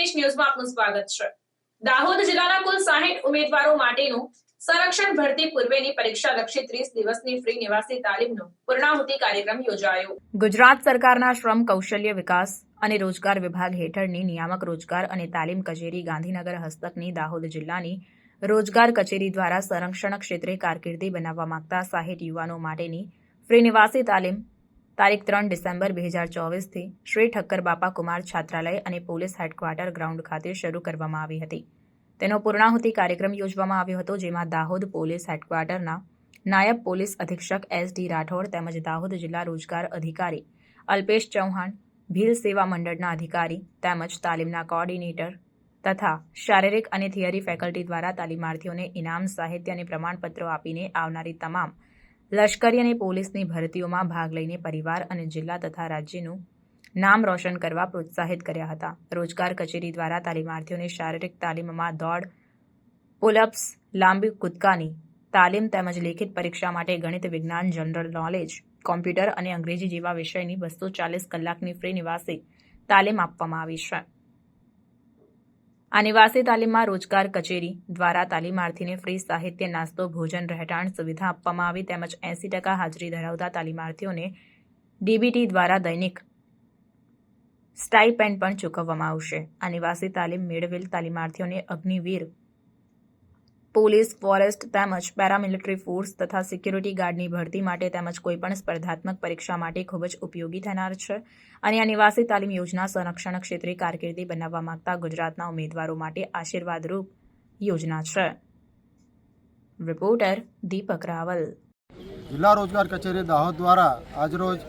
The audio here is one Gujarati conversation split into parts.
સંદેશ ન્યૂઝમાં આપનું સ્વાગત છે। દાહોદ જિલ્લાના કુલ 60 ઉમેદવારો માટેનું સંરક્ષણ ભરતી પૂર્વેની પરીક્ષા લક્ષી 30 દિવસની ફ્રી નિવાસી તાલીમનો પૂર્ણાહુતિ કાર્યક્રમ યોજાયો। ગુજરાત સરકારના શ્રમ કૌશલ્ય વિકાસ અને રોજગાર વિભાગ હેઠળની નિયામક રોજગાર અને તાલીમ કચેરી ગાંધીનગર હસ્તકની દાહોદ જિલ્લાની રોજગાર કચેરી દ્વારા સંરક્ષણ ક્ષેત્રે કારકિર્દી બનાવવા માંગતા 60 યુવાનો માટેની ફ્રી નિવાસી તાલીમ તારીખ 3 ડિસેમ્બર 2024 થી શ્રી ઠક્કર બાપા કુમાર છાત્રાલય અને પોલીસ હેડક્વાર્ટર ગ્રાઉન્ડ ખાતે શરૂ કરવામાં આવી હતી। તેનો પૂર્ણાહુતિ કાર્યક્રમ યોજવામાં આવ્યો હતો, જેમાં દાહોદ પોલીસ હેડક્વાર્ટરના નાયબ પોલીસ અધિક્ષક SD રાઠોડ તેમજ દાહોદ જિલ્લા રોજગાર અધિકારી અલ્પેશ ચૌહાણ, ભીલ સેવા મંડળના અધિકારી તેમજ તાલીમના કોઓર્ડિનેટર તથા શારીરિક અને થિયરી ફેકલ્ટી દ્વારા તાલીમાર્થીઓને ઇનામ, સાહિત્ય અને પ્રમાણપત્રો આપીને આવનારી તમામ લશ્કરી અને પોલીસની ભરતીઓમાં ભાગ લઈને પરિવાર અને જિલ્લા તથા રાજ્યનું નામ રોશન કરવા પ્રોત્સાહિત કર્યા હતા। રોજગાર કચેરી દ્વારા તાલીમાર્થીઓને શારીરિક તાલીમમાં દોડ, પુલઅપ્સ, લાંબી કૂદકાની તાલીમ તેમજ લેખિત પરીક્ષા માટે ગણિત, વિજ્ઞાન, જનરલ નોલેજ, કોમ્પ્યુટર અને અંગ્રેજી જેવા વિષયની 240 કલાકની ફ્રી નિવાસી તાલીમ આપવામાં આવી છે। આ નિવાસી તાલીમમાં રોજગાર કચેરી દ્વારા તાલીમાર્થીને ફ્રી સાહિત્ય, નાસ્તો, ભોજન, રહેઠાણ સુવિધા આપવામાં આવી તેમજ 80% હાજરી ધરાવતા તાલીમાર્થીઓને DBT દ્વારા દૈનિક સ્ટાઇપેન્ડ પણ ચૂકવવામાં આવશે। આ નિવાસી તાલીમ મેળવેલ તાલીમાર્થીઓને અગ્નિવીર, પોલીસ, ફોરેસ્ટ તેમજ પેરામિલિટરી ફોર્સ તથા સિક્યુરિટી ગાર્ડની ભરતી માટે તેમજ કોઈપણ સ્પર્ધાત્મક પરીક્ષા માટે ખૂબ જ ઉપયોગી થનાર છે અને આ નિવાસી તાલીમ યોજના સંરક્ષણ ક્ષેત્રે કારકિર્દી બનાવવા માંગતા ગુજરાતના ઉમેદવારો માટે આશીર્વાદરૂપ યોજના છે। રિપોર્ટર દીપક રાવલ। જિલ્લા રોજગાર કચેરી દાહોદ દ્વારા આજરોજ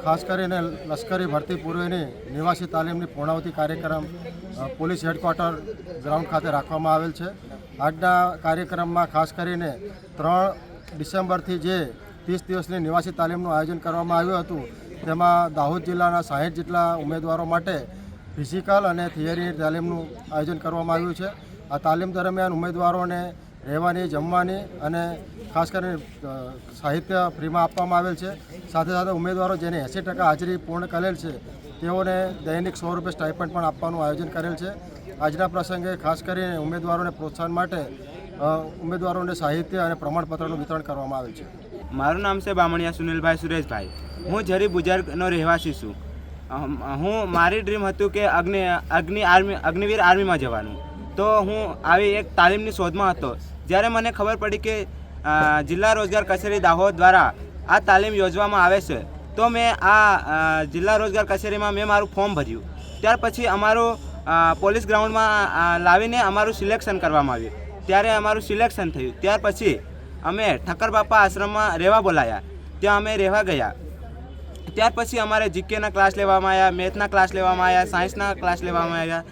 ખાસ કરીને લશ્કરી ભરતી પૂર્વેની નિવાસી તાલીમની પૂર્ણાહુતિ કાર્યક્રમ પોલીસ હેડક્વાર્ટર ગ્રાઉન્ડ ખાતે રાખવામાં આવેલ છે। આજના કાર્યક્રમમાં ખાસ કરીને 3 ડિસેમ્બરથી જે 30 દિવસની નિવાસી તાલીમનું આયોજન કરવામાં આવ્યું હતું, તેમાં દાહોદ જિલ્લાના 60 જેટલા ઉમેદવારો માટે ફિઝિકલ અને થિયરી તાલીમનું આયોજન કરવામાં આવ્યું છે। આ તાલીમ દરમિયાન ઉમેદવારોને રહેવાની, જમવાની અને ખાસ કરીને સાહિત્ય ફ્રીમાં આપવામાં આવેલ છે। સાથે સાથે ઉમેદવારો જેને 80% હાજરી પૂર્ણ કરેલ છે તેઓને દૈનિક 100 રૂપિયા સ્ટાઇપેન્ડ પણ આપવાનું આયોજન કરેલ છે। આજના પ્રસંગે ખાસ કરીને ઉમેદવારોને પ્રોત્સાહન માટે ઉમેદવારોને સાહિત્ય અને પ્રમાણપત્રનું વિતરણ કરવામાં આવેલ છે। મારું નામ છે બામણિયા સુનિલભાઈ સુરેશભાઈ। હું જરી બુજારનો રહેવાસી છું। મારી ડ્રીમ હતું કે અગ્નિવીર આર્મીમાં જવાનું, તો હું આવી એક તાલીમની શોધમાં હતો। જ્યારે મને ખબર પડી કે જિલ્લા રોજગાર કચેરી દાહોદ દ્વારા આ તાલીમ યોજવામાં આવે છે, તો મેં આ જિલ્લા રોજગાર કચેરીમાં મારું ફોર્મ ભર્યું। ત્યાર પછી અમારું પોલીસ ગ્રાઉન્ડમાં લાવીને અમારું સિલેક્શન કરવામાં આવ્યું। ત્યારે અમારું સિલેક્શન થયું। ત્યાર પછી અમે ઠક્કર બાપા આશ્રમમાં રહેવા બોલાયા, ત્યાં અમે રહેવા ગયા। ત્યાર પછી અમારે GKના ક્લાસ લેવામાં આવ્યા, મેથના ક્લાસ લેવામાં આવ્યા, સાયન્સના ક્લાસ લેવામાં આવ્યા।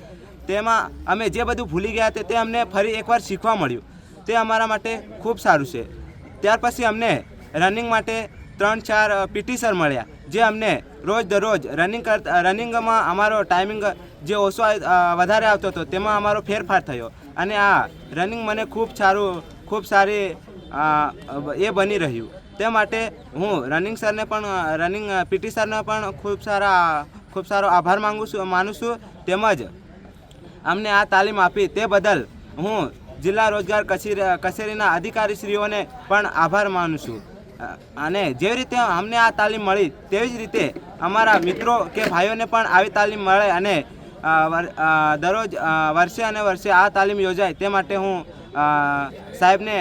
તેમાં અમે જે બધું ભૂલી ગયા તે અમને ફરી એકવાર શીખવા મળ્યું। તે અમારા માટે ખૂબ સારું છે। ત્યાર પછી અમને રનિંગ માટે 3-4 PT સર મળ્યા, જે અમને રોજ દરરોજ રનિંગમાં અમારો ટાઈમિંગ જે ઓછો વધારે આવતો હતો તેમાં અમારો ફેરફાર થયો અને આ રનિંગ મને ખૂબ સારી એ બની રહ્યું। તે માટે હું રનિંગ PT સરને પણ ખૂબ સારો આભાર માનું છું। તેમજ અમને આ તાલીમ આપી તે બદલ હું જિલ્લા રોજગાર કચેરીના અધિકારીશ્રીઓને પણ આભાર માનું છું। અને જેવી રીતે અમને આ તાલીમ મળી તેવી જ રીતે અમારા મિત્રો કે ભાઈઓને પણ આવી તાલીમ મળે અને દરરોજ વર્ષે આ તાલીમ યોજાય તે માટે હું સાહેબને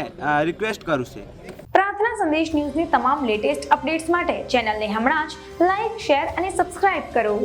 રિક્વેસ્ટ કરું છું। પ્રાર્થના સંદેશ ન્યૂઝની તમામ લેટેસ્ટ અપડેટ્સ માટે ચેનલને હમણાં જ લાઇક, શેર અને સબસ્ક્રાઇબ કરો।